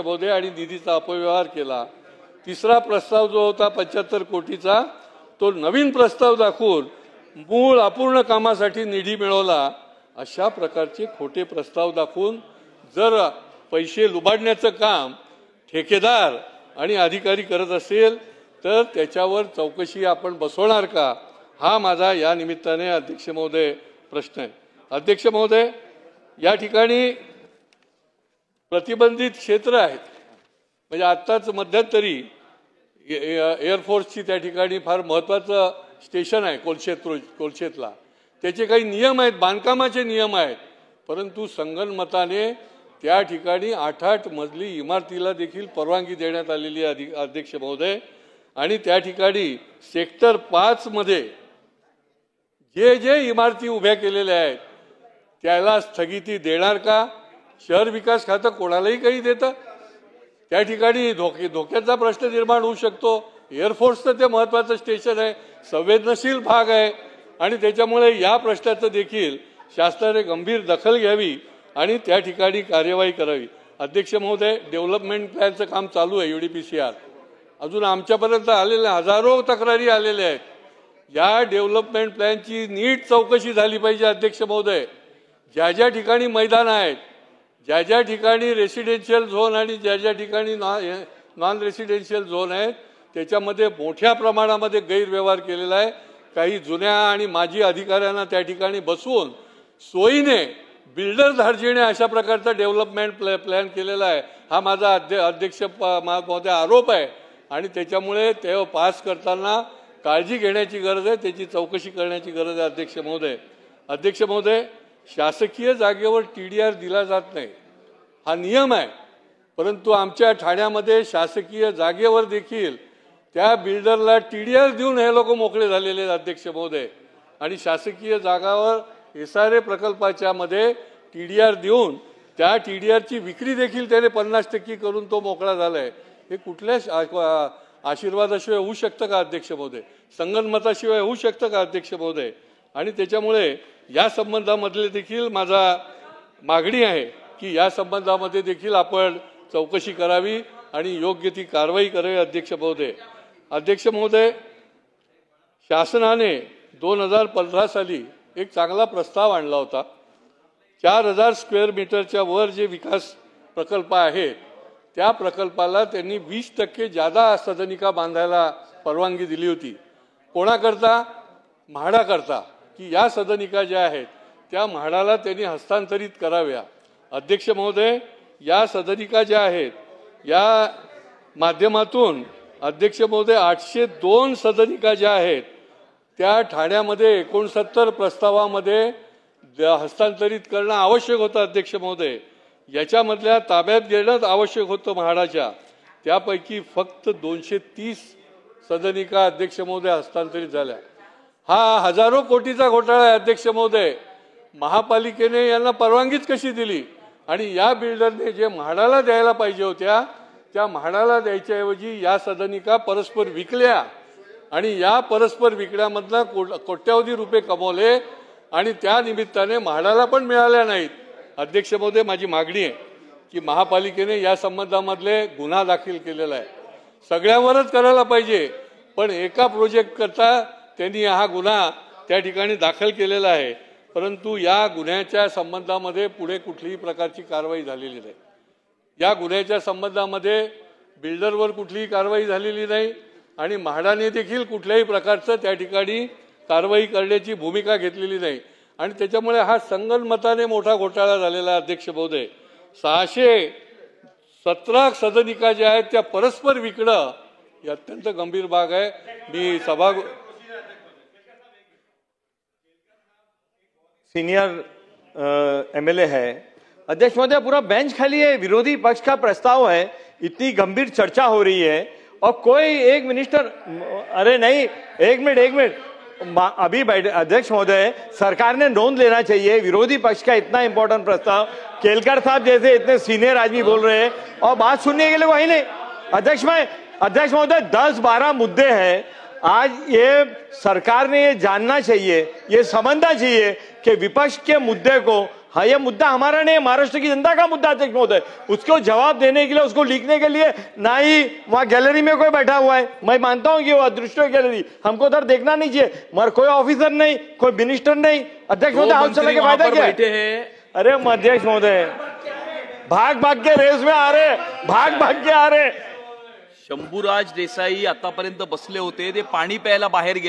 मध्ये आणि निधीचा अपव्यवहार केला। तिसरा प्रस्ताव जो होता 75 कोटीचा तो नवीन प्रस्ताव दाखवून मूळ अपूर्ण कामासाठी निधी मिळवला। अशा प्रकारचे खोटे प्रस्ताव दाखवून जर पैसे लुबाडण्याचं काम ठेकेदार आणि अधिकारी करत असेल तर त्याच्यावर चौकशी आपण बसवणार का, हा माझा या निमित्ताने अध्यक्ष महोदय प्रश्न आहे। अध्यक्ष महोदय, या ठिकाणी प्रतिबंधित क्षेत्र आहेत, म्हणजे आत्ताच मध्यंतरी एअरफोर्सची त्या ठिकाणी फार महत्त्वाचं स्टेशन आहे कोलशेतला, त्याचे काही नियम आहेत, बांधकामाचे नियम आहेत, परंतु संगनमताने त्या ठिकाणी 8-8 मजली इमारतीला देखील परवानगी देण्यात आलेली आहे अध्यक्ष महोदय। आणि त्या ठिकाणी सेक्टर 5 मध्ये जे इमारती उभ्या केलेल्या आहेत त्याला स्थगिती देणार का? शहर विकास खातं कोणालाही काही देतं, त्या ठिकाणी धोक्याचा प्रश्न निर्माण होऊ शकतो। एअरफोर्सचं ते महत्त्वाचं स्टेशन आहे, संवेदनशील भाग आहे आणि त्याच्यामुळे या प्रश्नाचं देखील शासनाने गंभीर दखल घ्यावी आणि त्या ठिकाणी कार्यवाही करावी। अध्यक्ष महोदय, डेव्हलपमेंट प्लॅनचं काम चालू आहे UDPCR, अजून आमच्यापर्यंत आलेल्या हजारो तक्रारी आलेल्या आहेत। या डेव्हलपमेंट प्लॅनची नीट चौकशी झाली पाहिजे अध्यक्ष महोदय। ज्या ठिकाणी मैदान आहेत, ज्या ठिकाणी रेसिडेन्शियल झोन आणि ज्या ठिकाणी नॉन रेसिडेन्शियल झोन आहेत त्याच्यामध्ये मोठ्या प्रमाणामध्ये गैरव्यवहार केलेला आहे। काही जुन्या आणि माजी अधिकाऱ्यांना त्या ठिकाणी बसवून सोयीने बिल्डर धार्जिणे अशा प्रकारचा डेव्हलपमेंट प्लॅन केलेला आहे, हा माझा अध्यक्ष महोदय आरोप आहे आणि त्याच्यामुळे ते पास करताना काळजी घेण्याची गरज आहे, त्याची चौकशी करण्याची गरज आहे अध्यक्ष महोदय। अध्यक्ष महोदय, शासकीय जागेवर TDR दिला जात नाही हा नियम आहे, परंतु आमच्या ठाण्यामध्ये शासकीय जागेवर देखील त्या बिल्डरला TDR देऊन हे लोक मोकळे झालेले आहेत अध्यक्ष महोदय। आणि शासकीय जागावर SRA प्रकल्पाच्या मध्ये TDR देऊन त्या TDRची विक्री देखील त्याने 50% करून तो मोकळा झालाय। हे कुठल्या आशीर्वादाशिवाय होऊ शकतं का अध्यक्ष महोदय? संगनमताशिवाय होऊ शकतं का अध्यक्ष महोदय? आणि त्याच्यामुळे या संबंधामधले देखील माझा मागणी आहे की या संबंधामध्ये देखील आपण चौकशी करावी आणि योग्य ती कारवाई करावी अध्यक्ष महोदय। अध्यक्ष महोदय, शासनाने 2015 साली एक चांगला प्रस्ताव आणला होता। 4000 स्क्वेअर मीटरच्या वर जे विकास प्रकल्प आहेत त्या प्रकल्पाला त्यांनी 20% जादा सदनिका बांधायला परवानगी दिली होती। कोणाकरता? म्हाडाकरता, की या सदनिका ज्या आहेत त्या म्हाडाला त्यांनी हस्तांतरित कराव्या। अध्यक्ष महोदय, या सदनिका ज्या आहेत या माध्यमातून अध्यक्ष महोदय 802 सदनिका ज्या आहेत त्या ठाण्यामध्ये 69 प्रस्तावामध्ये हस्तांतरित करणं आवश्यक होतं अध्यक्ष महोदय। याच्यामधल्या ताब्यात घेणं आवश्यक होतं म्हाडाच्या, त्यापैकी फक्त 230 सदनिका अध्यक्ष महोदय हस्तांतरित झाल्या। हा हजारो कोटीचा घोटाळा आहे अध्यक्ष महोदय। महापालिकेने यांना परवानगीच कशी दिली आणि या बिल्डरने जे म्हाडाला द्यायला पाहिजे होत्या त्या म्हाडाला द्यायच्याऐवजी या सदनिका परस्पर विकल्या आणि या परस्पर विकण्यामधनं कोट्यावधी रुपये कमवले आणि त्या निमित्ताने म्हाडाला पण मिळाल्या नाहीत। अध्यक्ष महोदय, माझी मागणी आहे की महापालिकेने या संबंधामधले गुन्हा दाखल केलेला आहे, सगळ्यांवरच करायला पाहिजे, पण एका प्रोजेक्ट करता त्यांनी हा गुन्हा त्या ठिकाणी दाखल केलेला आहे, परंतु या गुन्ह्याच्या संबंधामध्ये पुढे कुठलीही प्रकारची कारवाई झालेली नाही। या गुन्ह्याच्या संबंधामध्ये बिल्डरवर कुठलीही कारवाई झालेली नाही आणि म्हाडाने देखील कुठल्याही प्रकारचं त्या ठिकाणी कारवाई करण्याची भूमिका घेतलेली नाही आणि त्याच्यामुळे हा संगनमताने मोठा घोटाळा झालेला आहे अध्यक्ष महोदय। 617 सदनिका ज्या आहेत त्या परस्पर विकणं ही अत्यंत गंभीर बाब आहे। मी सीनियर MLA है। अध्यक्ष महोदय, पूरा बेंच खाली है, विरोधी पक्ष का प्रस्ताव है, इतनी गंभीर चर्चा हो रही है और कोई एक मिनिस्टर, अरे नहीं, एक मिनट अभी अध्यक्ष महोदय, सरकार ने नोंद लेना चाहिए, विरोधी पक्ष का इतना इंपॉर्टेंट प्रस्ताव, केलकर साहब जैसे इतने सीनियर आदमी बोल रहे हैं और बात सुनने के लिए वही नहीं। अध्यक्ष महोदय, 10-12 मुद्दे हैं। आज ये सरकार ने ये जानना चाहिए, ये समझना चाहिए कि विपक्ष के मुद्दे को हाँ, ये मुद्दा हमारा नहीं है, महाराष्ट्र की जनता का मुद्दा अध्यक्ष महोदय। उसको जवाब देने के लिए, उसको लिखने के लिए ना ही वहां गैलरी में कोई बैठा हुआ है। मैं मानता हूं कि वो अदृश्य गैलरी, हमको उधर देखना नहीं चाहिए, मगर कोई ऑफिसर नहीं, कोई मिनिस्टर नहीं। अध्यक्ष महोदय, हाथ चलने के फायदा क्या है? अरे अध्यक्ष महोदय, भाग भाग के रेस में आ रहे, भाग भाग के आ रहे। शंभूराज देसाई आतापर्यंत बसले होते, ते पाणी प्यायला बाहेर गेले।